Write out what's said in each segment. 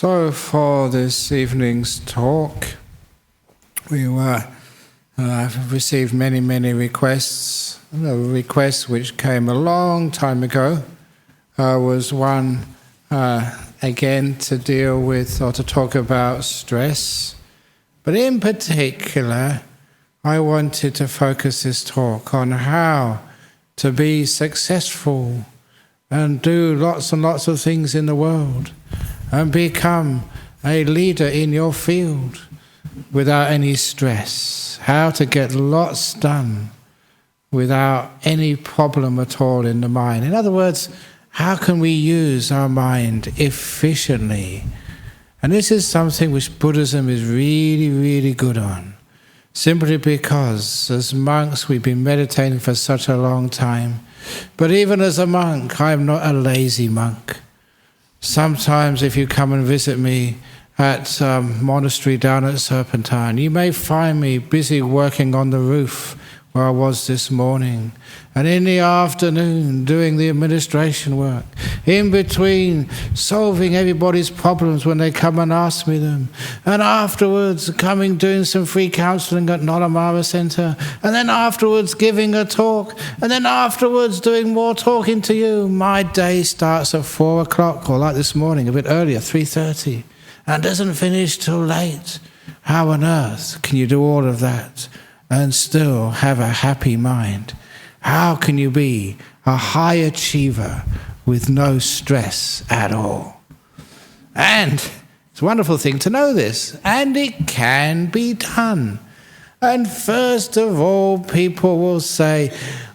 So for this evening's talk, we have received many requests. The request which came a long time ago was one again to deal with or to talk about stress. But in particular, I wanted to focus this talk on how to be successful and do lots and lots of things in the world and become a leader in your field without any stress. How to get lots done without any problem at all in the mind. In other words, how can we use our mind efficiently? And this is something which Buddhism is really good on. Simply because as monks we've been meditating for such a long time. But even as a monk, I'm not a lazy monk. Sometimes if you come and visit me at monastery down at Serpentine, you may find me busy working on the roof where I was this morning, and in the afternoon doing the administration work, in between solving everybody's problems when they come and ask me them, and afterwards coming doing some free counselling at Nolamara Centre, and then afterwards giving a talk, and then afterwards doing more talking to you. My day starts at 4 o'clock, or like this morning, a bit earlier, 3:30, and doesn't finish till late. How on earth can you do all of that and still have a happy mind? How can you be a high achiever with no stress at all? And it's a wonderful thing to know this, and it can be done. And first of all, people will say,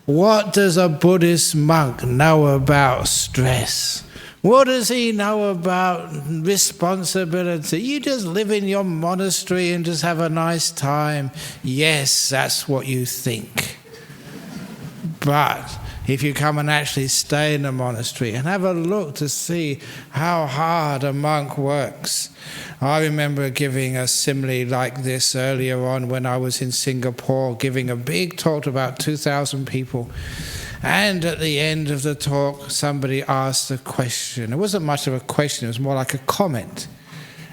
what does a Buddhist monk know about stress? What does he know about responsibility? You just live in your monastery and just have a nice time. Yes, that's what you think. But if you come and actually stay in the monastery and have a look to see how hard a monk works. I remember giving a simile like this earlier on when I was in Singapore, giving a big talk to about 2,000 people. And at the end of the talk, somebody asked a question. It wasn't much of a question, it was more like a comment.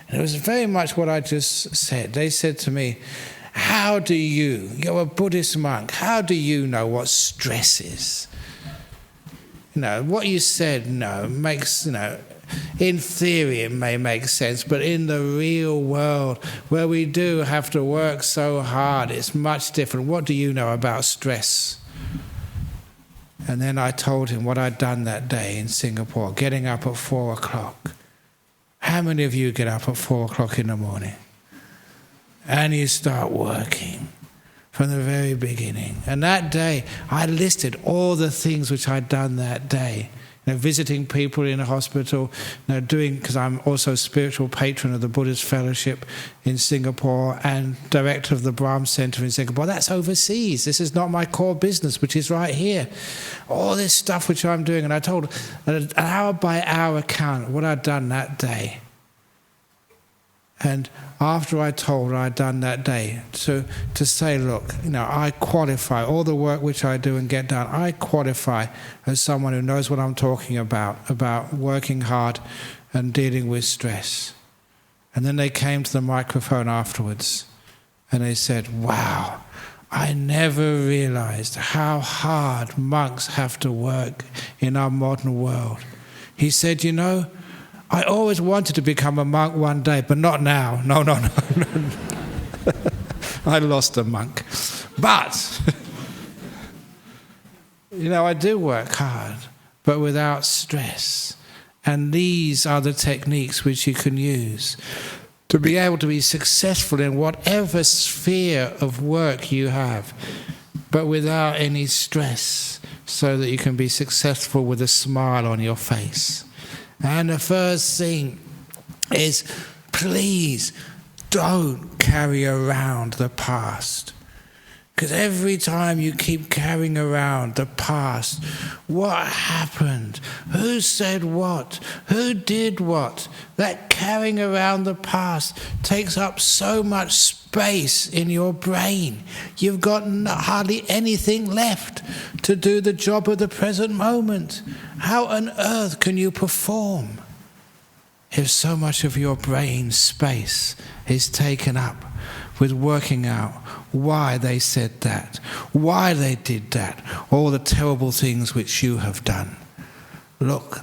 And it was very much what I just said. They said to me, you're a Buddhist monk, how do you know what stress is? What you said, makes, in theory it may make sense, but in the real world, where we do have to work so hard, it's much different. What do you know about stress? And then I told him what I'd done that day in Singapore, getting up at 4 o'clock. How many of you get up at 4 o'clock in the morning? And you start working from the very beginning. And that day, I listed all the things which I'd done that day. Visiting people in a hospital, because I'm also spiritual patron of the Buddhist Fellowship in Singapore and director of the Brahm Centre in Singapore. That's overseas. This is not my core business, which is right here. All this stuff which I'm doing, and I told an hour by hour account what I'd done that day. And after I told what I'd done that day, to say, look, I qualify, all the work which I do and get done, I qualify as someone who knows what I'm talking about working hard and dealing with stress. And then they came to the microphone afterwards and they said, wow, I never realized how hard monks have to work in our modern world. He said, I always wanted to become a monk one day, but not now. No. I lost a monk. But, I do work hard, but without stress. And these are the techniques which you can use to be able to be successful in whatever sphere of work you have, but without any stress, so that you can be successful with a smile on your face. And the first thing is, please don't carry around the past. Because every time you keep carrying around the past, what happened? Who said what? Who did what? That carrying around the past takes up so much space in your brain. You've got hardly anything left to do the job of the present moment. How on earth can you perform? if so much of your brain space is taken up with working out why they said that, why they did that, all the terrible things which you have done. Look,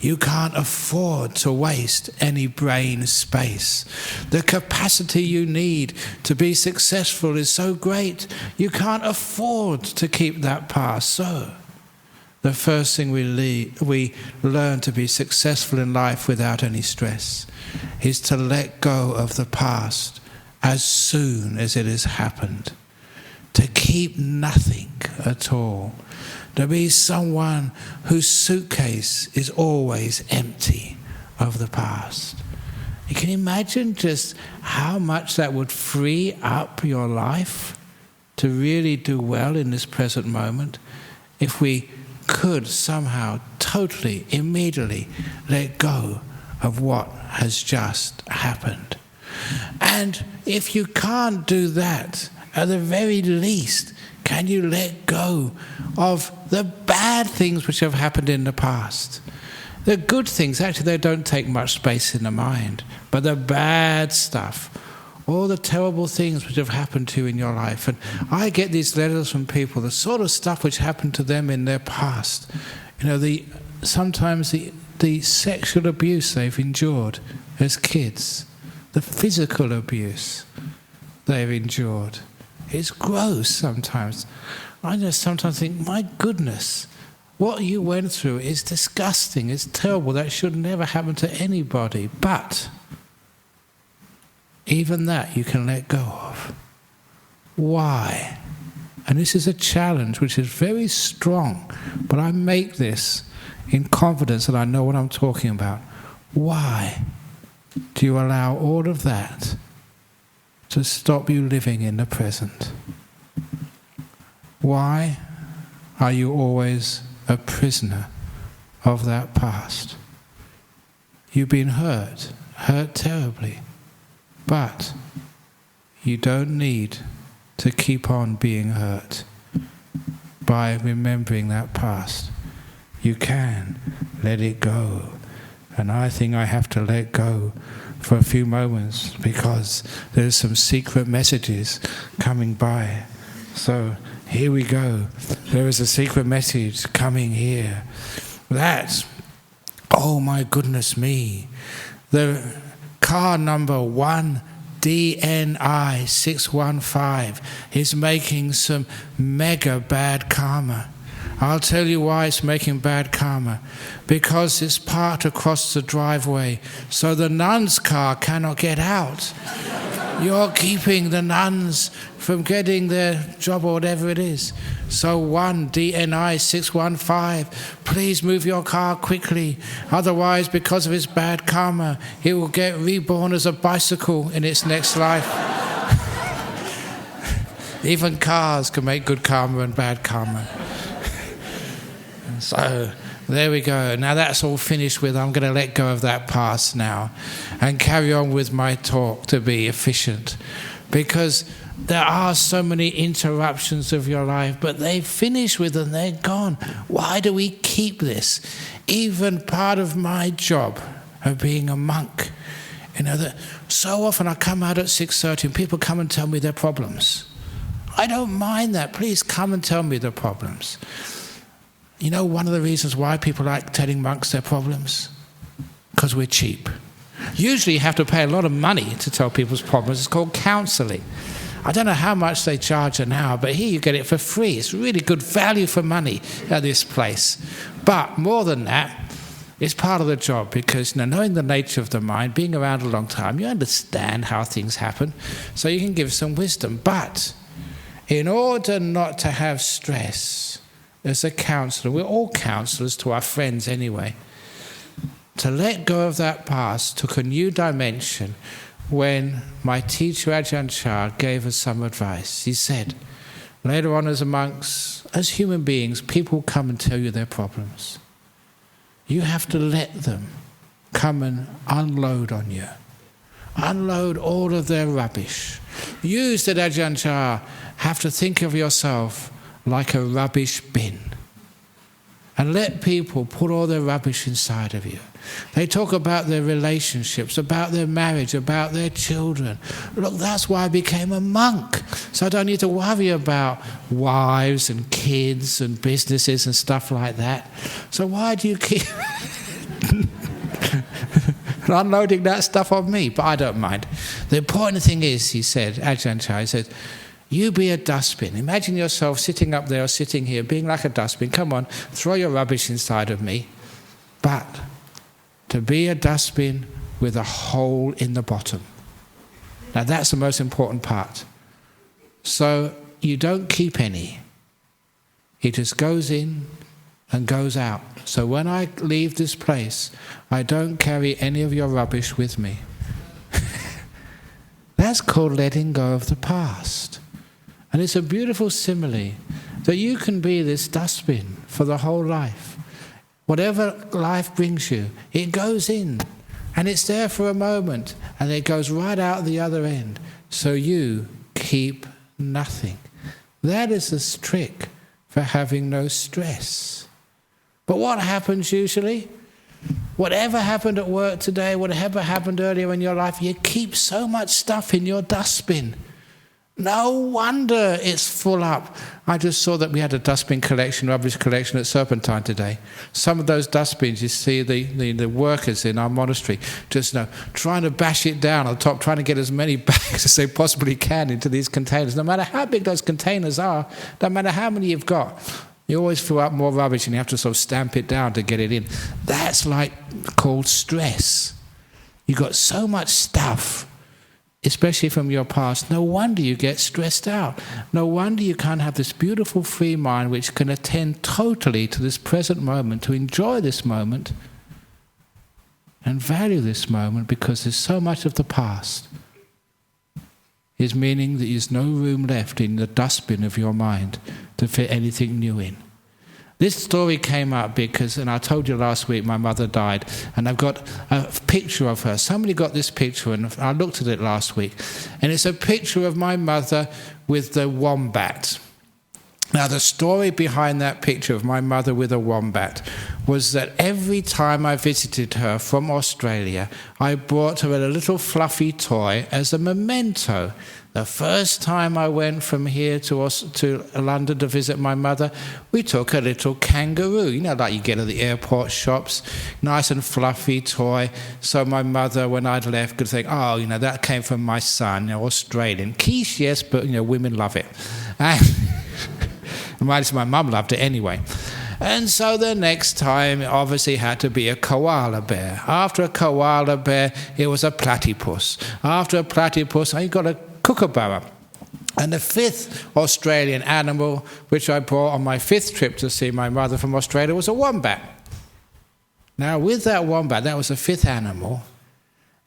you can't afford to waste any brain space. The capacity you need to be successful is so great, you can't afford to keep that past. So, the first thing we learn to be successful in life without any stress is to let go of the past as soon as it has happened. To keep nothing at all. To be someone whose suitcase is always empty of the past. You can imagine just how much that would free up your life to really do well in this present moment if we could somehow totally, immediately let go of what has just happened. And if you can't do that, at the very least, can you let go of the bad things which have happened in the past? The good things, actually, they don't take much space in the mind. But the bad stuff, all the terrible things which have happened to you in your life. And I get these letters from people, the sort of stuff which happened to them in their past. You know, sometimes the sexual abuse they've endured as kids, the physical abuse they've endured. It's gross sometimes. I just sometimes think, my goodness, what you went through is disgusting, it's terrible, that should never happen to anybody. But even that you can let go of. Why? And this is a challenge which is very strong, but I make this in confidence that I know what I'm talking about. Why do you allow all of that to stop you living in the present? Why are you always a prisoner of that past? You've been hurt terribly, but you don't need to keep on being hurt by remembering that past. You can let it go. And I think I have to let go for a few moments because there's some secret messages coming by. So here we go. There is a secret message coming here. That's, oh my goodness me, the car number 1DNI 615 is making some mega bad karma. I'll tell you why it's making bad karma. Because it's parked across the driveway, so the nun's car cannot get out. You're keeping the nuns from getting their job or whatever it is. So 1DNI 615, please move your car quickly. Otherwise, because of its bad karma, it will get reborn as a bicycle in its next life. Even cars can make good karma and bad karma. So there we go. Now that's all finished with. I'm going to let go of that past now and carry on with my talk to be efficient. Because there are so many interruptions of your life, but they finish with and they're gone. Why do we keep this? Even part of my job of being a monk, you know, that so often I come out at 6:30 and people come and tell me their problems. I don't mind that. Please come and tell me the problems. You know one of the reasons why people like telling monks their problems? Because we're cheap. Usually you have to pay a lot of money to tell people's problems. It's called counselling. I don't know how much they charge an hour, but here you get it for free. It's really good value for money at this place. But more than that, it's part of the job because, you know, knowing the nature of the mind, being around a long time, you understand how things happen, so you can give some wisdom. But in order not to have stress, as a counsellor, we're all counsellors to our friends anyway, to let go of that past took a new dimension when my teacher Ajahn Brahm gave us some advice. He said, later on as monks, as human beings, people come and tell you their problems. You have to let them come and unload on you. Unload all of their rubbish. You, said Ajahn Brahm, have to think of yourself like a rubbish bin. And let people put all their rubbish inside of you. They talk about their relationships, about their marriage, about their children. Look, that's why I became a monk. So I don't need to worry about wives and kids and businesses and stuff like that. So why do you keep unloading that stuff on me? But I don't mind. The important thing is, he said, Ajahn Chah said, you be a dustbin. Imagine yourself sitting up there or sitting here, being like a dustbin. Come on, throw your rubbish inside of me. But to be a dustbin with a hole in the bottom. Now that's the most important part. So you don't keep any. It just goes in and goes out. So when I leave this place, I don't carry any of your rubbish with me. That's called letting go of the past. And it's a beautiful simile that you can be this dustbin for the whole life. Whatever life brings you, it goes in and it's there for a moment and it goes right out the other end. So you keep nothing. That is the trick for having no stress. But what happens usually? Whatever happened at work today, whatever happened earlier in your life, you keep so much stuff in your dustbin. No wonder it's full up. I just saw that we had a dustbin collection, rubbish collection at Serpentine today. Some of those dustbins, you see the workers in our monastery just trying to bash it down on top, trying to get as many bags as they possibly can into these containers. No matter how big those containers are, no matter how many you've got, you always fill up more rubbish and you have to sort of stamp it down to get it in. That's called stress. You've got so much stuff, especially from your past. No wonder you get stressed out. No wonder you can't have this beautiful free mind which can attend totally to this present moment, to enjoy this moment and value this moment, because there's so much of the past. Is meaning that there's no room left in the dustbin of your mind to fit anything new in. This story came up because, and I told you last week, my mother died, and I've got a picture of her. Somebody got this picture, and I looked at it last week, and it's a picture of my mother with the wombat. Now, the story behind that picture of my mother with a wombat was that every time I visited her from Australia, I brought her a little fluffy toy as a memento. The first time I went from here to London to visit my mother, we took a little kangaroo, like you get at the airport shops, nice and fluffy toy. So my mother, when I'd left, could think, oh, that came from my son, Australian. Quiche, yes, but, women love it. And my mum loved it anyway. And so the next time, it obviously had to be a koala bear. After a koala bear, it was a platypus. After a platypus, I got a kookaburra. And the fifth Australian animal, which I brought on my fifth trip to see my mother from Australia, was a wombat. Now, with that wombat, that was the fifth animal,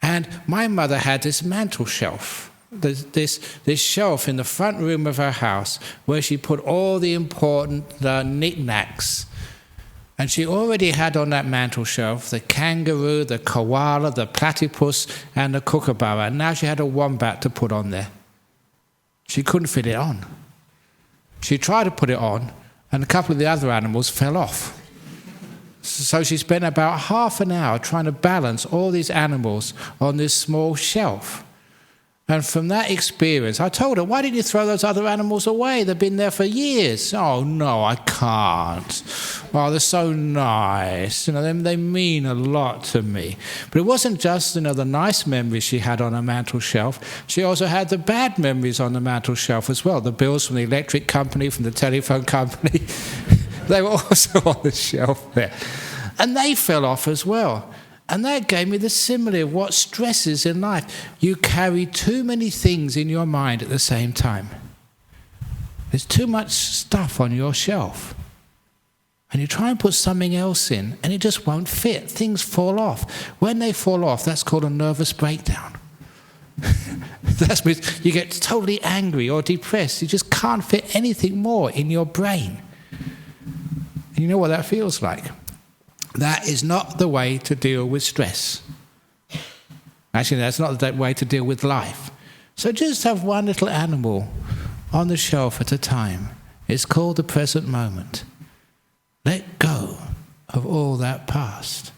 and my mother had this mantel shelf. This shelf in the front room of her house where she put all the important knickknacks. And she already had on that mantel shelf the kangaroo, the koala, the platypus, and the kookaburra. And now she had a wombat to put on there. She couldn't fit it on. She tried to put it on, and a couple of the other animals fell off. So she spent about half an hour trying to balance all these animals on this small shelf. And from that experience, I told her, why didn't you throw those other animals away? They've been there for years. Oh, no, I can't. Oh, they're so nice. They mean a lot to me. But it wasn't just, the nice memories she had on her mantel shelf. She also had the bad memories on the mantel shelf as well. The bills from the electric company, from the telephone company. They were also on the shelf there. And they fell off as well. And that gave me the simile of what stresses in life. You carry too many things in your mind at the same time. There's too much stuff on your shelf. And you try and put something else in, and it just won't fit. Things fall off. When they fall off, that's called a nervous breakdown. That means you get totally angry or depressed. You just can't fit anything more in your brain. And you know what that feels like? That is not the way to deal with stress. Actually, that's not the way to deal with life. So just have one little animal on the shelf at a time. It's called the present moment. Let go of all that past.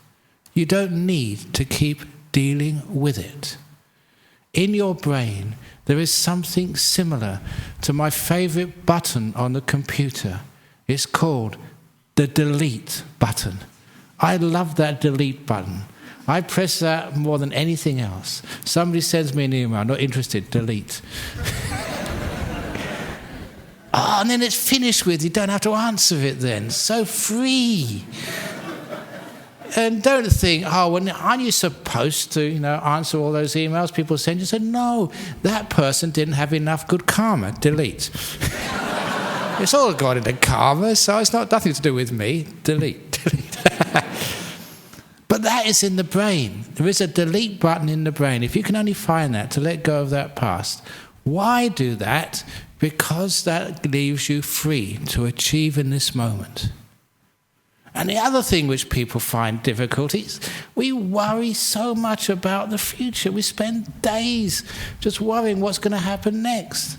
You don't need to keep dealing with it. In your brain, there is something similar to my favorite button on the computer. It's called the delete button. I love that delete button. I press that more than anything else. Somebody sends me an email, not interested, delete. And then it's finished with. You don't have to answer it then. So free. And don't think, aren't you supposed to, answer all those emails people send you? Say, no, that person didn't have enough good karma. Delete. It's all got into karma, so it's nothing to do with me. Delete. But that is in the brain. There is a delete button in the brain. If you can only find that, to let go of that past. Why do that? Because that leaves you free to achieve in this moment. And the other thing which people find difficult is we worry so much about the future. We spend days just worrying what's going to happen next.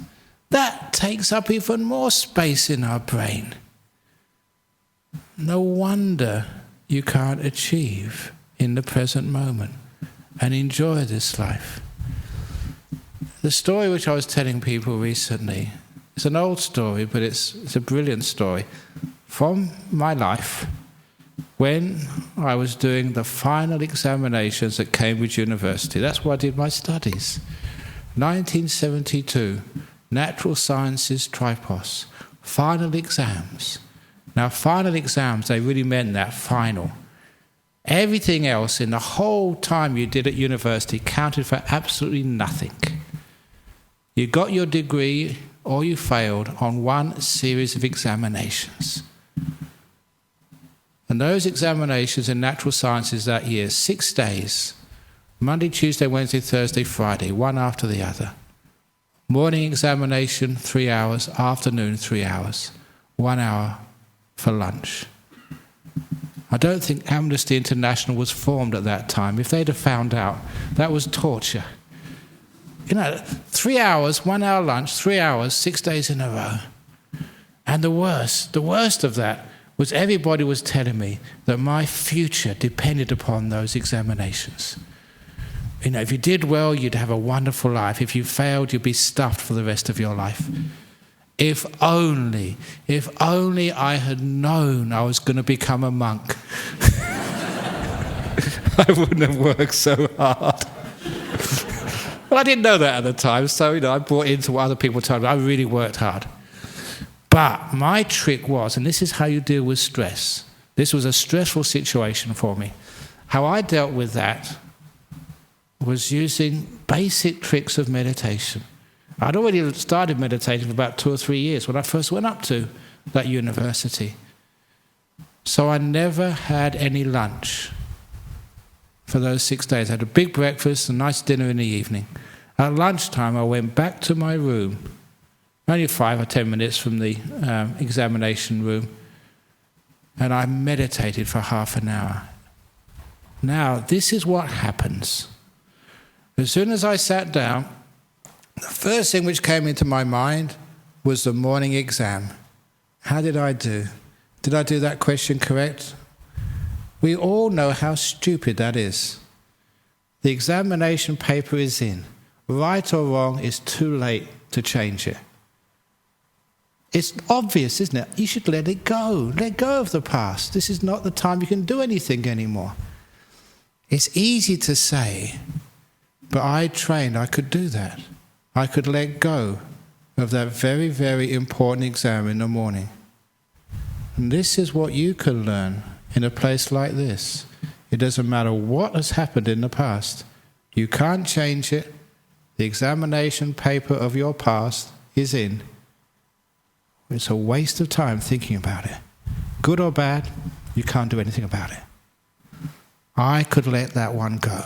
That takes up even more space in our brain. No wonder you can't achieve in the present moment and enjoy this life. The story which I was telling people recently, it's an old story, but it's a brilliant story from my life when I was doing the final examinations at Cambridge University. That's where I did my studies. 1972, Natural Sciences Tripos, final exams. Now, final exams, they really meant that, final. Everything else in the whole time you did at university counted for absolutely nothing. You got your degree or you failed on one series of examinations. And those examinations in natural sciences that year, 6 days, Monday, Tuesday, Wednesday, Thursday, Friday, one after the other. Morning examination, 3 hours, afternoon, 3 hours, 1 hour for lunch. I don't think Amnesty International was formed at that time. If they'd have found out, that was torture. 3 hours, 1 hour lunch, 3 hours, 6 days in a row. And the worst of that was everybody was telling me that my future depended upon those examinations. If you did well, you'd have a wonderful life. If you failed, you'd be stuffed for the rest of your life. If only I had known I was going to become a monk, I wouldn't have worked so hard. Well, I didn't know that at the time, so I bought into what other people told me. I really worked hard. But my trick was, and this is how you deal with stress. This was a stressful situation for me. How I dealt with that was using basic tricks of meditation. I'd already started meditating for about 2 or 3 years when I first went up to that university. So I never had any lunch for those 6 days. I had a big breakfast, a nice dinner in the evening. At lunchtime, I went back to my room, only 5 or 10 minutes from the examination room, and I meditated for half an hour. Now, this is what happens. As soon as I sat down, the first thing which came into my mind was the morning exam. How did I do? Did I do that question correct? We all know how stupid that is. The examination paper is in. Right or wrong, it's too late to change it. It's obvious, isn't it? You should let it go. Let go of the past. This is not the time you can do anything anymore. It's easy to say, but I trained, I could do that. I could let go of that very, very important exam in the morning. And this is what you can learn in a place like this. It doesn't matter what has happened in the past. You can't change it. The examination paper of your past is in. It's a waste of time thinking about it. Good or bad, you can't do anything about it. I could let that one go.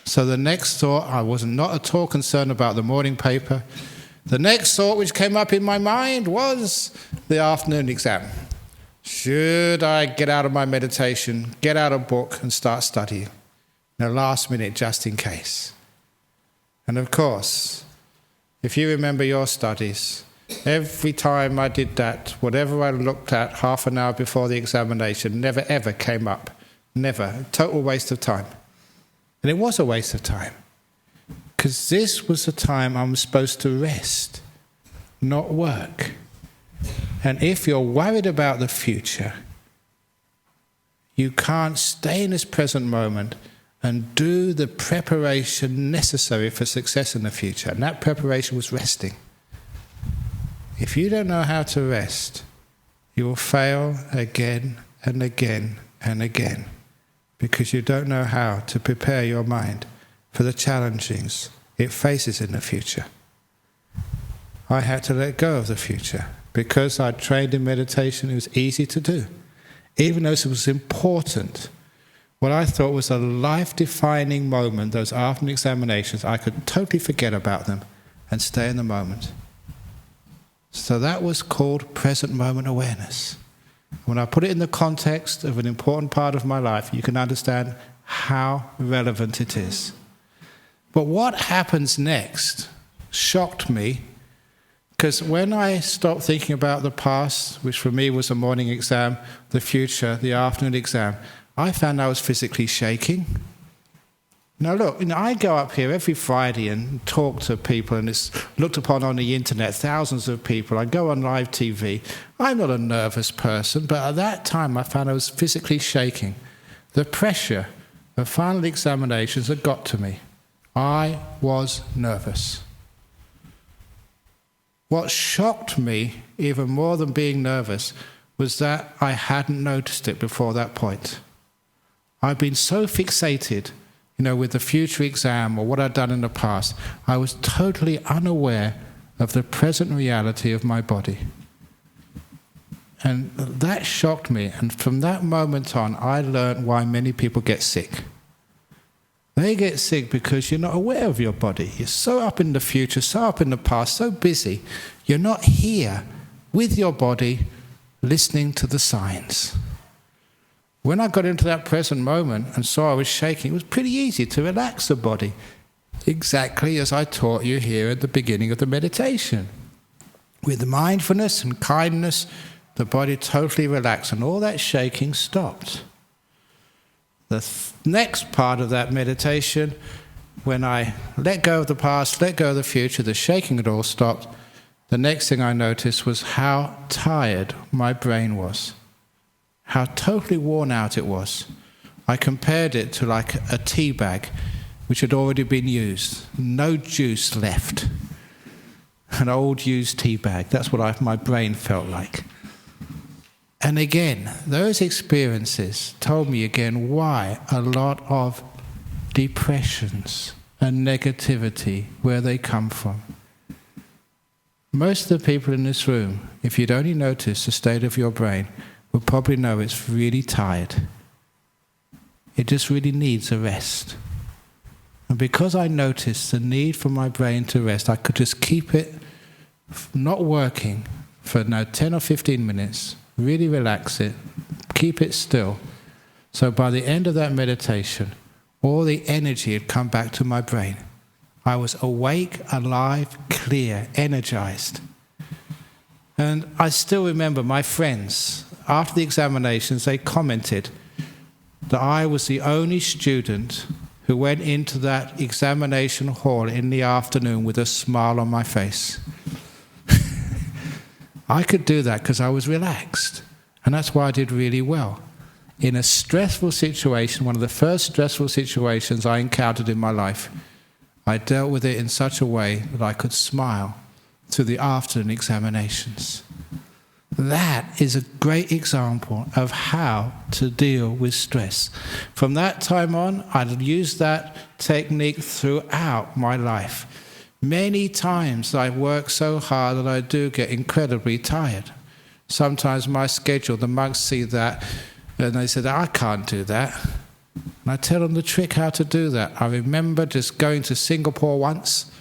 So the next thought, I was not at all concerned about the morning paper. The next thought which came up in my mind was the afternoon exam. Should I get out of my meditation, get out a book and start studying? In the last minute, just in case. And of course, if you remember your studies, every time I did that, whatever I looked at half an hour before the examination never ever came up Never. A total waste of time. And it was a waste of time. Because this was the time I'm supposed to rest, not work. And if you're worried about the future, you can't stay in this present moment and do the preparation necessary for success in the future. And that preparation was resting. If you don't know how to rest, you will fail again and again and again, because you don't know how to prepare your mind for the challenges it faces in the future. I had to let go of the future. Because I'd trained in meditation, it was easy to do. Even though it was important, what I thought was a life-defining moment, those afternoon examinations, I could totally forget about them and stay in the moment. So that was called present moment awareness. When I put it in the context of an important part of my life, you can understand how relevant it is. But what happens next shocked me, because when I stopped thinking about the past, which for me was a morning exam, the future, the afternoon exam, I found I was physically shaking. Now look, I go up here every Friday and talk to people, and it's looked upon on the internet, thousands of people. I go on live TV. I'm not a nervous person, but at that time I found I was physically shaking. The pressure of final examinations had got to me. I was nervous. What shocked me, even more than being nervous, was that I hadn't noticed it before that point. I'd been so fixated, with the future exam or what I'd done in the past, I was totally unaware of the present reality of my body. And that shocked me, and from that moment on, I learned why many people get sick. They get sick because you're not aware of your body. You're so up in the future, so up in the past, so busy. You're not here with your body listening to the signs. When I got into that present moment and saw I was shaking, it was pretty easy to relax the body, exactly as I taught you here at the beginning of the meditation. With mindfulness and kindness, the body totally relaxed and all that shaking stopped. The next part of that meditation, when I let go of the past, let go of the future, the shaking had all stopped, the next thing I noticed was how tired my brain was, how totally worn out it was. I compared it to like a tea bag which had already been used, no juice left. An old used tea bag, that's what my brain felt like. And again, those experiences told me again why a lot of depressions and negativity, where they come from. Most of the people in this room, if you'd only notice the state of your brain, would probably know it's really tired. It just really needs a rest. And because I noticed the need for my brain to rest, I could just keep it not working for 10 or 15 minutes, really relax it, keep it still. So by the end of that meditation, all the energy had come back to my brain. I was awake, alive, clear, energized. And I still remember my friends, after the examinations, they commented that I was the only student who went into that examination hall in the afternoon with a smile on my face. I could do that because I was relaxed. And that's why I did really well. In a stressful situation, one of the first stressful situations I encountered in my life, I dealt with it in such a way that I could smile through the afternoon examinations. That is a great example of how to deal with stress. From that time on, I've used that technique throughout my life. Many times I work so hard that I do get incredibly tired. Sometimes my schedule, the monks see that and they say, I can't do that. And I tell them the trick how to do that. I remember just going to Singapore once,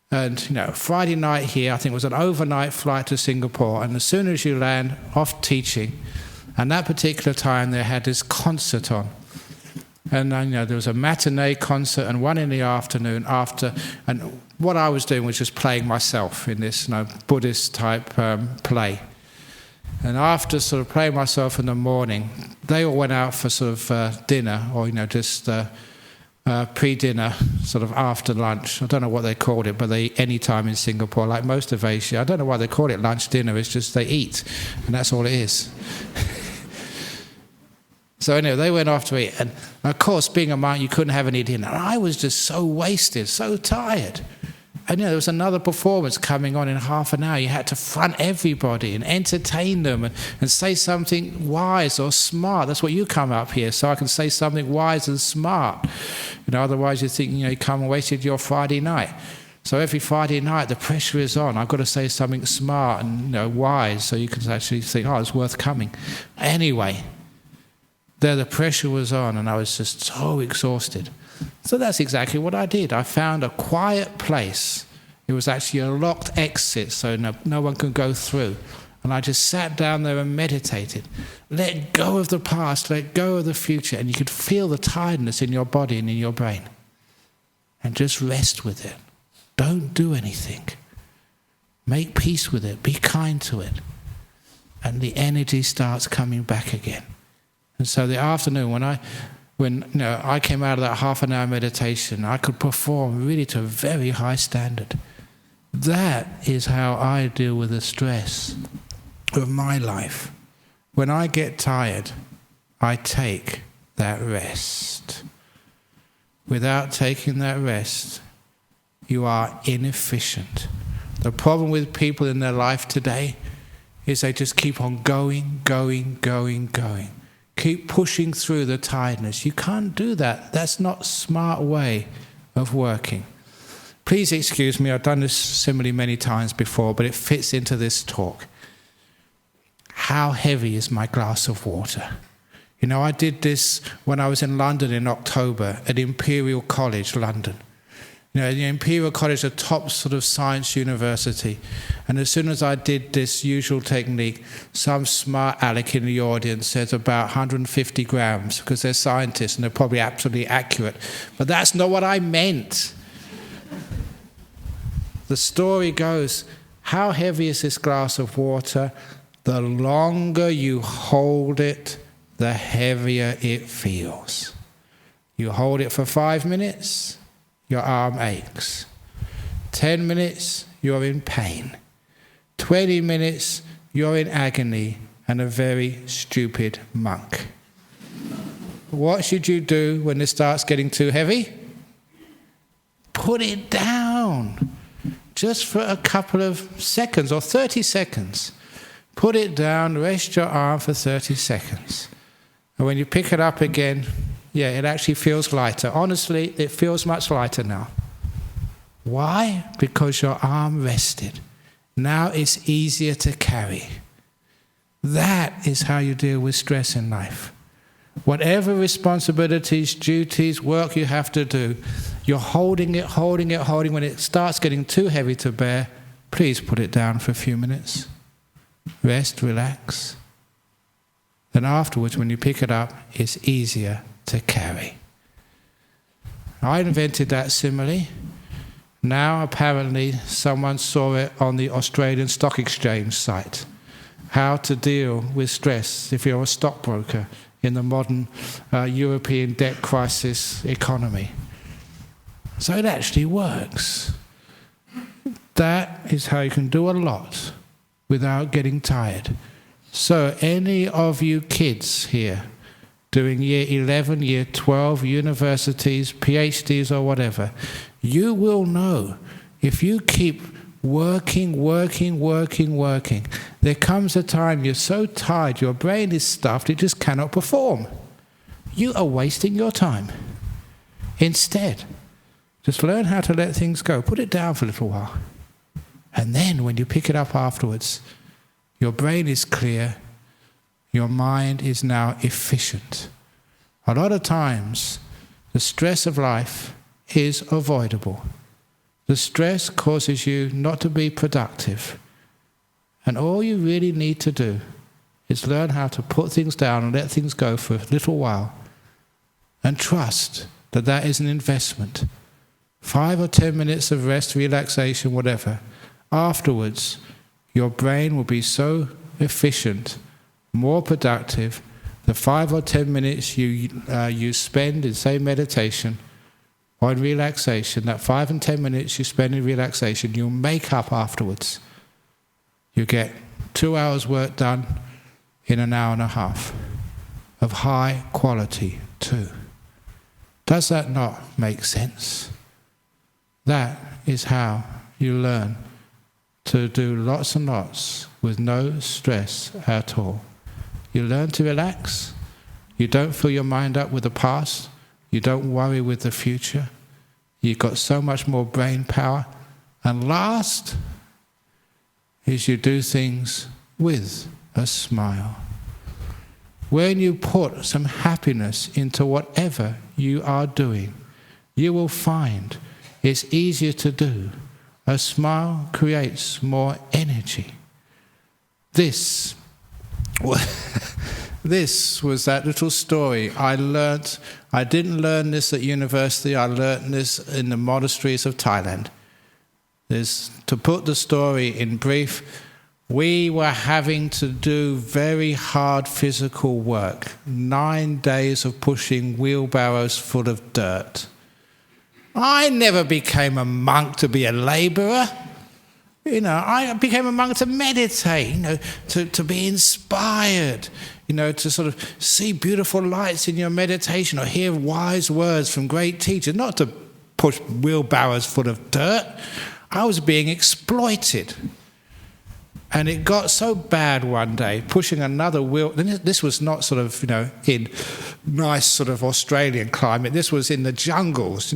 and Friday night here, I think it was an overnight flight to Singapore, and as soon as you land off teaching, and that particular time they had this concert on. And there was a matinee concert and one in the afternoon after, and what I was doing was just playing myself in this Buddhist type play. And after sort of playing myself in the morning, they all went out for sort of dinner, or just pre-dinner, sort of after lunch. I don't know what they called it, but they eat any time in Singapore, like most of Asia. I don't know why they call it lunch, dinner. It's just they eat, and that's all it is. So anyway, they went off to eat, and of course, being a monk, you couldn't have any dinner. And I was just so wasted, so tired. And there was another performance coming on in half an hour. You had to front everybody and entertain them and say something wise or smart. That's what you come up here, so I can say something wise and smart. Otherwise you think, you come and wasted your Friday night. So every Friday night the pressure is on. I've got to say something smart and wise, so you can actually think, oh, it's worth coming. Anyway, there the pressure was on, and I was just so exhausted. So that's exactly what I did. I found a quiet place. It was actually a locked exit, so no one could go through. And I just sat down there and meditated. Let go of the past, let go of the future, and you could feel the tiredness in your body and in your brain. And just rest with it. Don't do anything. Make peace with it. Be kind to it. And the energy starts coming back again. And so the afternoon, when I came out of that half an hour meditation, I could perform really to a very high standard. That is how I deal with the stress of my life. When I get tired, I take that rest. Without taking that rest, you are inefficient. The problem with people in their life today is they just keep on going. Keep pushing through the tiredness. You can't do that. That's not a smart way of working. Please excuse me, I've done this simile many times before, but it fits into this talk. How heavy is my glass of water? I did this when I was in London in October at Imperial College, London. The Imperial College, a top sort of science university. And as soon as I did this usual technique, some smart aleck in the audience says about 150 grams, because they're scientists and they're probably absolutely accurate. But that's not what I meant. The story goes, how heavy is this glass of water? The longer you hold it, the heavier it feels. You hold it for 5 minutes, your arm aches. 10 minutes, you're in pain. 20 minutes, you're in agony and a very stupid monk. What should you do when it starts getting too heavy? Put it down. Just for a couple of seconds or 30 seconds. Put it down, rest your arm for 30 seconds. And when you pick it up again, it actually feels lighter. Honestly, it feels much lighter now. Why? Because your arm rested. Now it's easier to carry. That is how you deal with stress in life. Whatever responsibilities, duties, work you have to do, you're holding it. When it starts getting too heavy to bear, please put it down for a few minutes. Rest, relax. Then afterwards, when you pick it up, it's easier to carry. I invented that simile. Now apparently someone saw it on the Australian Stock Exchange site. How to deal with stress if you're a stockbroker in the modern European debt crisis economy. So it actually works. That is how you can do a lot without getting tired. So any of you kids here doing year 11, year 12, universities, PhDs or whatever, you will know if you keep working, there comes a time you're so tired, your brain is stuffed, it just cannot perform. You are wasting your time. Instead, just learn how to let things go. Put it down for a little while. And then when you pick it up afterwards, your brain is clear, your mind is now efficient. A lot of times, the stress of life is avoidable. The stress causes you not to be productive. And all you really need to do is learn how to put things down and let things go for a little while and trust that that is an investment. 5 or 10 minutes of rest, relaxation, whatever. Afterwards, your brain will be so efficient, more productive the 5 or 10 minutes you spend in, say, meditation or in relaxation. That 5 and 10 minutes you spend in relaxation, you'll make up afterwards. You get 2 hours work done in an hour and a half of high quality too. Does that not make sense? That is how you learn to do lots and lots with no stress at all. You learn to relax. You don't fill your mind up with the past. You don't worry with the future. You've got so much more brain power. And last is you do things with a smile. When you put some happiness into whatever you are doing, you will find it's easier to do. A smile creates more energy. This was that little story I learnt. I didn't learn this at university. I learnt this in the monasteries of Thailand. To put the story in brief, we were having to do very hard physical work. 9 days of pushing wheelbarrows full of dirt. I never became a monk to be a labourer. I became a monk to meditate, to be inspired, to sort of see beautiful lights in your meditation or hear wise words from great teachers, not to push wheelbarrows full of dirt. I was being exploited. And it got so bad one day, pushing another wheel. This was not sort of, in nice sort of Australian climate. This was in the jungles,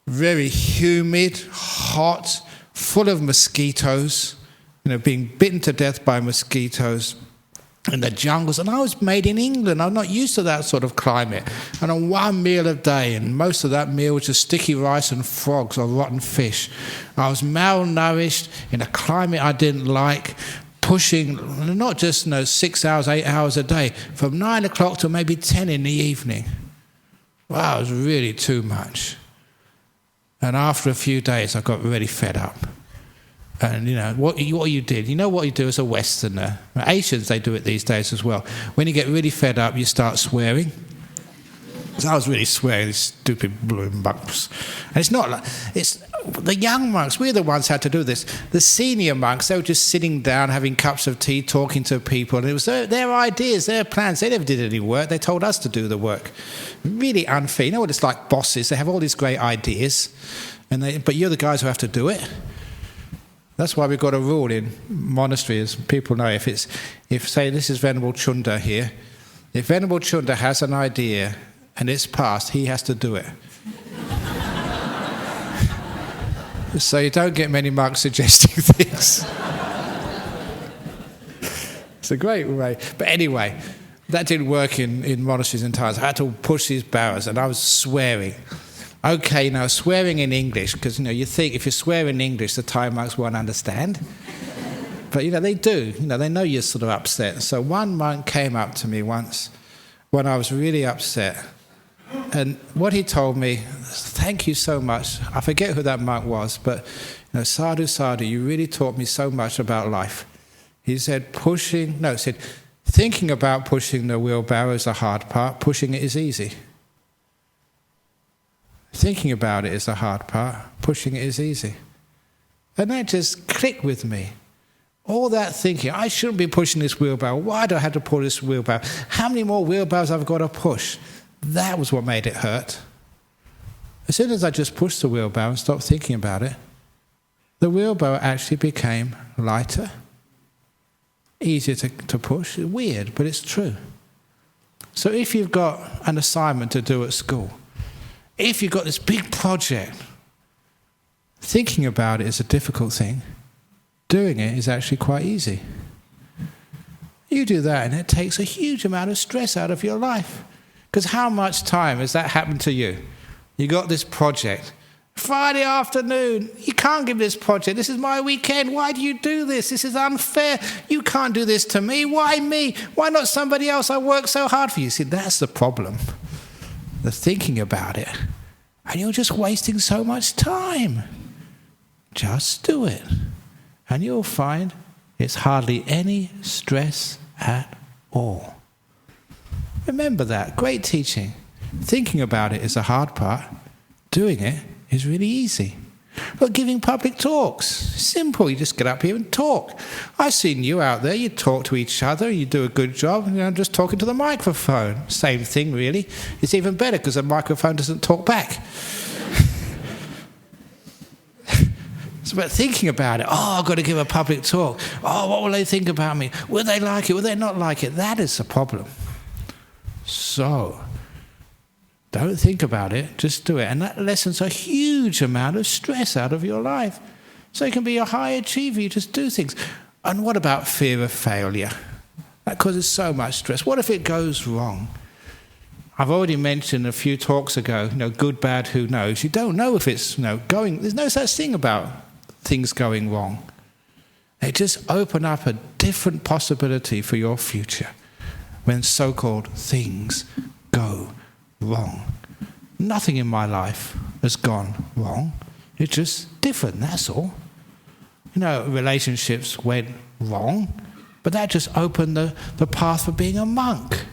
very humid, hot, full of mosquitoes, being bitten to death by mosquitoes in the jungles. And I was made in England. I'm not used to that sort of climate. And on one meal a day, and most of that meal was just sticky rice and frogs or rotten fish. I was malnourished in a climate I didn't like, pushing not just 6 hours, 8 hours a day, from 9 o'clock to maybe 10 in the evening. Wow, it was really too much. And after a few days, I got really fed up. And what you did, what you do as a Westerner. Asians, they do it these days as well. When you get really fed up, you start swearing. So I was really swearing, these stupid blue monks. And it's not like, it's the young monks, we're the ones who had to do this. The senior monks, they were just sitting down, having cups of tea, talking to people. And it was their ideas, their plans. They never did any work. They told us to do the work. Really unfair. You know what it's like, bosses? They have all these great ideas, but you're the guys who have to do it. That's why we've got a rule in monasteries. People know if say this is Venerable Chunda here, if Venerable Chunda has an idea and it's passed, he has to do it. So you don't get many monks suggesting things. It's a great way. But anyway, that didn't work in monasteries and Thailand. I had to push these barrows and I was swearing. Okay, now swearing in English, because you think if you swear in English, the Thai monks won't understand. But they do. They know you're sort of upset. So one monk came up to me once when I was really upset, and what he told me, thank you so much. I forget who that monk was, but sadhu, sadhu, you really taught me so much about life. He said, thinking about pushing the wheelbarrow is the hard part. Pushing it is easy. Thinking about it is the hard part. Pushing it is easy. And that just clicked with me. All that thinking, I shouldn't be pushing this wheelbarrow. Why do I have to pull this wheelbarrow? How many more wheelbarrows have I got to push? That was what made it hurt. As soon as I just pushed the wheelbarrow and stopped thinking about it, the wheelbarrow actually became lighter, easier to push. Weird, but it's true. So if you've got an assignment to do at school, if you've got this big project, thinking about it is a difficult thing. Doing it is actually quite easy. You do that and it takes a huge amount of stress out of your life. Because how much time has that happened to you? You got this project. Friday afternoon, you can't give this project. This is my weekend. Why do you do this? This is unfair. You can't do this to me. Why me? Why not somebody else? I work so hard for you. See, that's the problem. The thinking about it, and you're just wasting so much time. Just do it, and you'll find It's hardly any stress at all. Remember that. Great teaching. Thinking about it is the hard part. Doing it is really easy. But giving public talks, simple. You just get up here and talk. I've seen you out there. You talk to each other. You do a good job. Just talking to the microphone. Same thing, really. It's even better because the microphone doesn't talk back. It's about thinking about it. Oh, I've got to give a public talk. Oh, what will they think about me? Will they like it? Will they not like it? That is the problem. So, don't think about it, just do it. And that lessens a huge amount of stress out of your life. So you can be a high achiever, you just do things. And what about fear of failure? That causes so much stress. What if it goes wrong? I've already mentioned a few talks ago, good, bad, who knows? You don't know if it's going, there's no such thing about things going wrong. They just open up a different possibility for your future when so-called things go wrong. Nothing in my life has gone wrong. It's just different, that's all. Relationships went wrong, but that just opened the path for being a monk.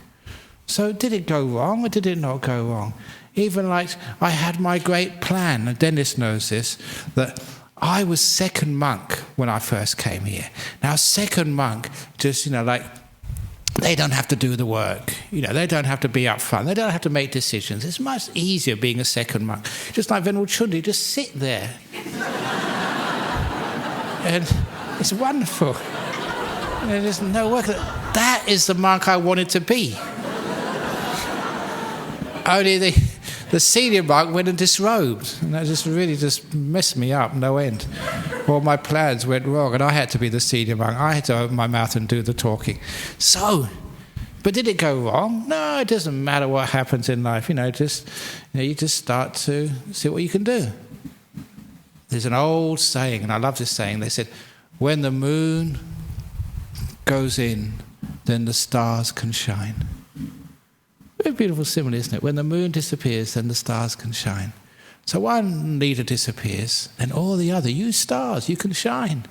So did it go wrong or did it not go wrong? Even like I had my great plan, and Dennis knows this, that I was second monk when I first came here. Now second monk, just they don't have to do the work. They don't have to be up front. They don't have to make decisions. It's much easier being a second monk. Just like Venerable Chundi, just sit there. And it's wonderful. There's no work. That is the monk I wanted to be. Only the senior monk went and disrobed. And that just really messed me up, no end. All my plans went wrong, and I had to be the senior monk. I had to open my mouth and do the talking. So, but did it go wrong? No, it doesn't matter what happens in life. You just start to see what you can do. There's an old saying, and I love this saying. They said, when the moon goes in, then the stars can shine. Very beautiful simile, isn't it? When the moon disappears, then the stars can shine. So one leader disappears, then all the other, you stars, you can shine.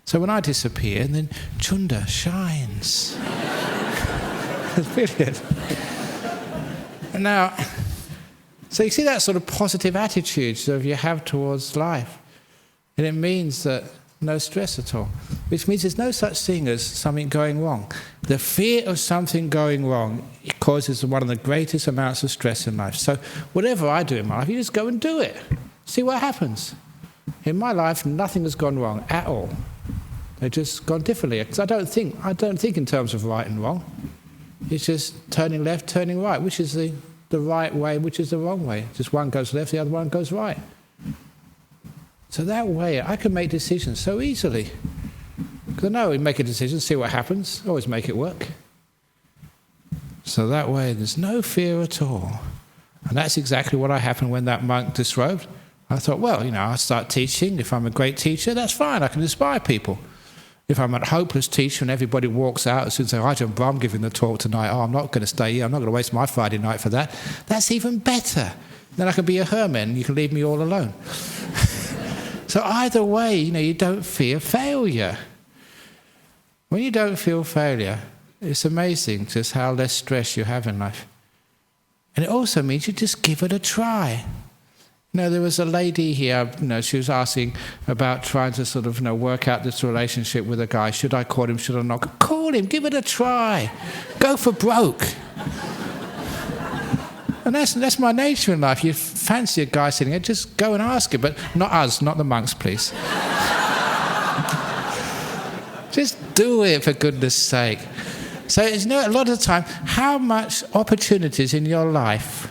So when I disappear, then Chunda shines. It's brilliant. And now, so you see that sort of positive attitude that you have towards life. And it means that no stress at all. Which means there's no such thing as something going wrong. The fear of something going wrong, it causes one of the greatest amounts of stress in life. So whatever I do in my life, you just go and do it. See what happens. In my life, nothing has gone wrong at all. They've just gone differently. Because I don't think in terms of right and wrong. It's just turning left, turning right, which is the right way, which is the wrong way. Just one goes left, the other one goes right. So that way, I can make decisions so easily. Because I know we make a decision, see what happens, always make it work. So that way, there's no fear at all. And that's exactly what happened when that monk disrobed. I thought, well, I'll start teaching. If I'm a great teacher, that's fine. I can inspire people. If I'm a hopeless teacher and everybody walks out as soon as they say, Ajahn Brahm giving the talk tonight, I'm not going to stay here, I'm not going to waste my Friday night for that. That's even better. Then I can be a hermit and you can leave me all alone. So either way, you don't fear failure. When you don't feel failure, it's amazing just how less stress you have in life. And it also means you just give it a try. There was a lady here, she was asking about trying to sort of, work out this relationship with a guy. Should I call him, should I not? Call him, give it a try. Go for broke. And that's my nature in life. You fancy a guy sitting there, just go and ask him. But not us, not the monks, please. Just do it, for goodness sake. So, a lot of the time, how much opportunities in your life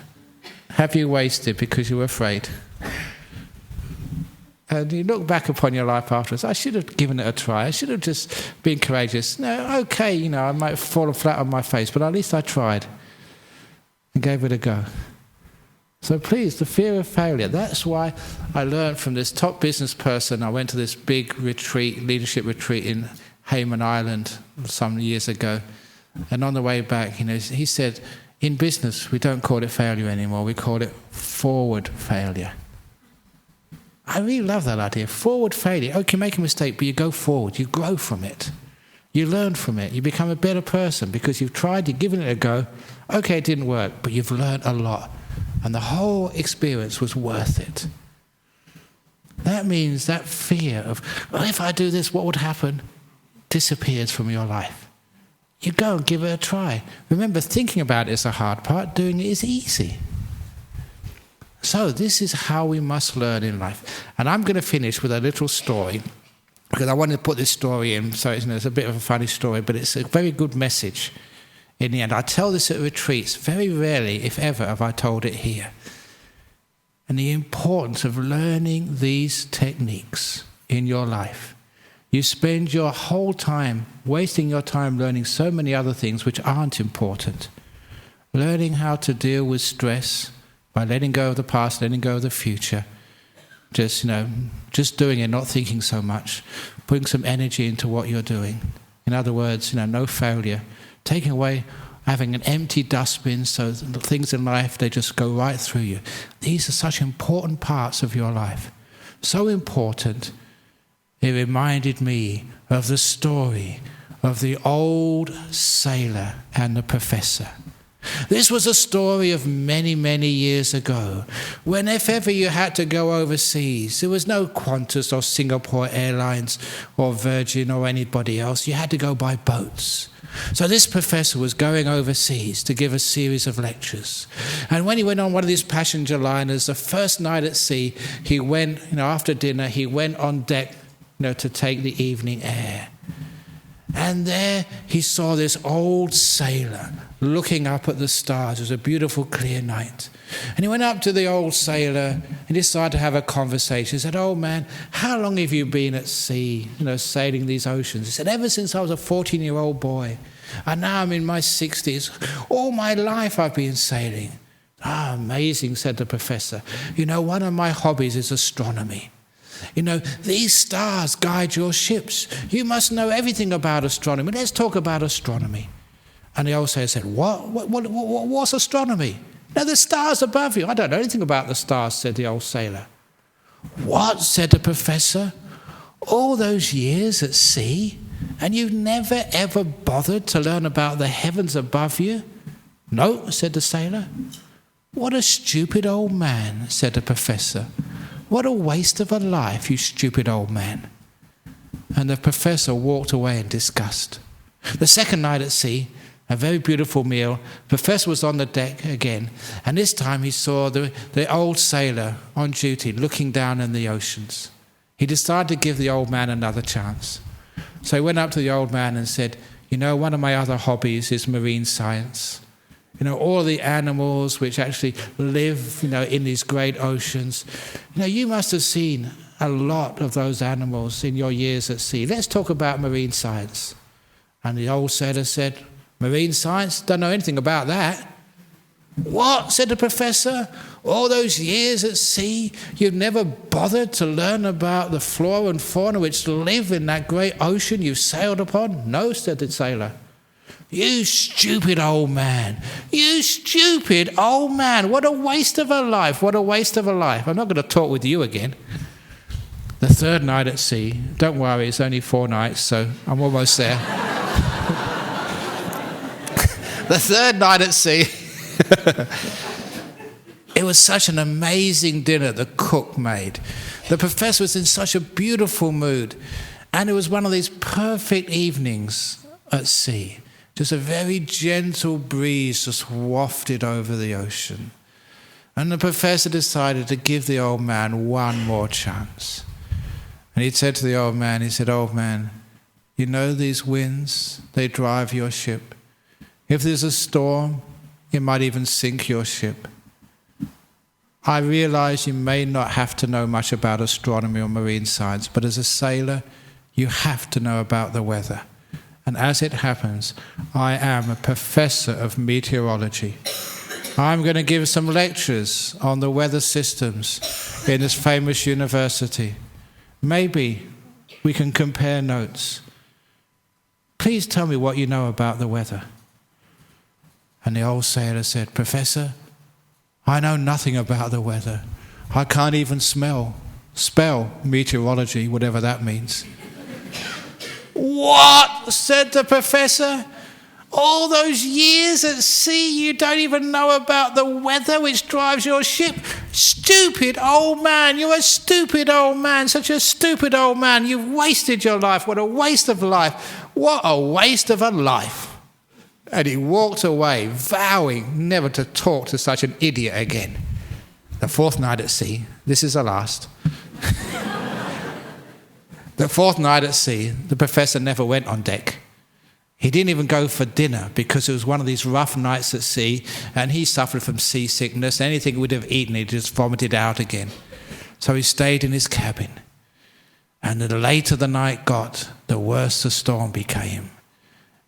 have you wasted because you were afraid? And you look back upon your life afterwards, I should have given it a try. I should have just been courageous. No, okay, I might have fallen flat on my face, but at least I tried and gave it a go. So please, the fear of failure, that's why I learned from this top business person. I went to this big retreat, leadership retreat in Hayman Island some years ago. And on the way back, he said, in business, we don't call it failure anymore. We call it forward failure. I really love that idea. Forward failure. Okay, you make a mistake, but you go forward. You grow from it. You learn from it. You become a better person because you've tried, you've given it a go. Okay, it didn't work, but you've learned a lot. And the whole experience was worth it. That means that fear of, well, if I do this, what would happen? Disappears from your life. You go and give it a try. Remember, thinking about it is the hard part. Doing it is easy. So this is how we must learn in life. And I'm going to finish with a little story, because I wanted to put this story in, so it's a bit of a funny story, but it's a very good message in the end. I tell this at retreats. Very rarely, if ever, have I told it here. And the importance of learning these techniques in your life. You spend your whole time wasting your time learning so many other things which aren't important. Learning how to deal with stress by letting go of the past, letting go of the future. Just doing it, not thinking so much. Putting some energy into what you're doing. In other words, no failure. Taking away, having an empty dustbin so the things in life, they just go right through you. These are such important parts of your life. So important. It reminded me of the story of the old sailor and the professor. This was a story of many, many years ago, when if ever you had to go overseas, there was no Qantas or Singapore Airlines or Virgin or anybody else. You had to go by boats. So this professor was going overseas to give a series of lectures. And when he went on one of these passenger liners, the first night at sea, he went, after dinner, he went on deck, to take the evening air. And there he saw this old sailor looking up at the stars. It was a beautiful, clear night. And he went up to the old sailor and decided to have a conversation. He said, "Old man, how long have you been at sea, sailing these oceans?" He said, "Ever since I was a 14-year-old boy. And now I'm in my 60s. All my life I've been sailing." "Ah, amazing," said the professor. "One of my hobbies is astronomy. These stars guide your ships. You must know everything about astronomy. Let's talk about astronomy." And the old sailor said, What's astronomy?" "No, the stars above you." "I don't know anything about the stars," said the old sailor. "What?" said the professor. "All those years at sea, and you've never ever bothered to learn about the heavens above you?" "No," said the sailor. "What a stupid old man," said the professor. "What a waste of a life, you stupid old man." And the professor walked away in disgust. The second night at sea, a very beautiful meal, the professor was on the deck again, and this time he saw the old sailor on duty looking down in the oceans. He decided to give the old man another chance. So he went up to the old man and said, "One of my other hobbies is marine science. All the animals which actually live, in these great oceans. You must have seen a lot of those animals in your years at sea. Let's talk about marine science." And the old sailor said, "Marine science? Don't know anything about that." "What?" said the professor. "All those years at sea, you've never bothered to learn about the flora and fauna which live in that great ocean you've sailed upon?" "No," said the sailor. "You stupid old man. You stupid old man. What a waste of a life. What a waste of a life. I'm not going to talk with you again." The third night at sea, don't worry, it's only 4 nights, so I'm almost there. The third night at sea, it was such an amazing dinner the cook made. The professor was in such a beautiful mood, and it was one of these perfect evenings at sea. Just a very gentle breeze just wafted over the ocean. And the professor decided to give the old man one more chance. And he said to the old man, "Old man, these winds, they drive your ship. If there's a storm, it might even sink your ship. I realize you may not have to know much about astronomy or marine science, but as a sailor, you have to know about the weather. And as it happens, I am a professor of meteorology. I'm going to give some lectures on the weather systems in this famous university. Maybe we can compare notes. Please tell me what you know about the weather." And the old sailor said, "Professor, I know nothing about the weather. I can't even smell Spell meteorology, whatever that means. What? Said the professor. All those years at sea, you don't even know about the weather which drives your ship? Stupid old man, you're a stupid old man, such a stupid old man. You've wasted your life. What a waste of life. What a waste of a life. And he walked away, vowing never to talk to such an idiot again. The fourth night at sea, this is the last. The fourth night at sea, the professor never went on deck. He didn't even go for dinner because it was one of these rough nights at sea and he suffered from seasickness. Anything he would have eaten, he just vomited out again. So he stayed in his cabin. And the later the night got, the worse the storm became.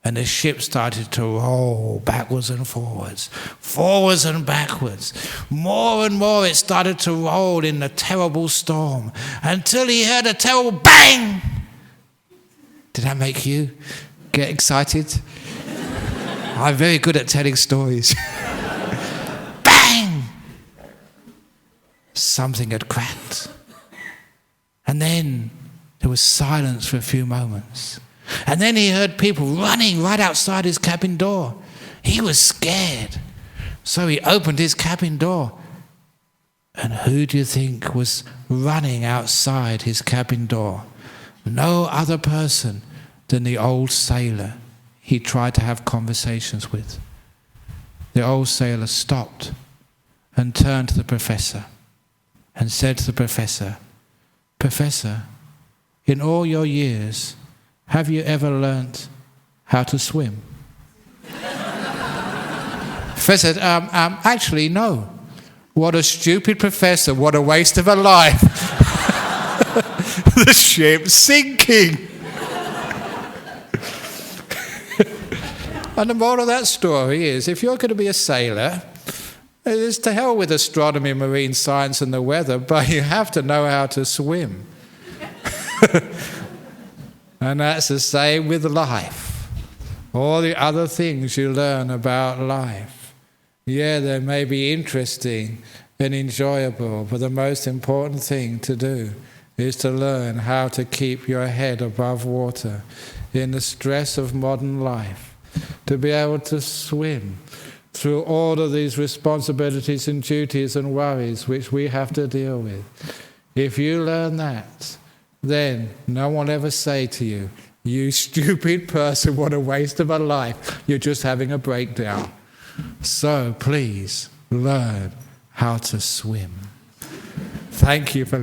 And the ship started to roll backwards and forwards and backwards. More and more it started to roll in the terrible storm until he heard a terrible bang. Did that make you get excited? I'm very good at telling stories. Bang! Something had cracked. And then there was silence for a few moments. And then he heard people running right outside his cabin door. He was scared. So he opened his cabin door. And who do you think was running outside his cabin door? No other person than the old sailor he tried to have conversations with. The old sailor stopped and turned to the professor and said to the professor, "Professor, in all your years, have you ever learnt how to swim?" Professor said, actually, no. What a stupid professor, what a waste of a life. The ship's sinking. And the moral of that story is, if you're going to be a sailor, it's to hell with astronomy, marine science and the weather, but you have to know how to swim. And that's the same with life. All the other things you learn about life. Yeah, they may be interesting and enjoyable, but the most important thing to do is to learn how to keep your head above water in the stress of modern life, to be able to swim through all of these responsibilities and duties and worries which we have to deal with. If you learn that, then no one will ever say to you, "You stupid person, what a waste of a life. You're just having a breakdown." So please learn how to swim. Thank you for listening.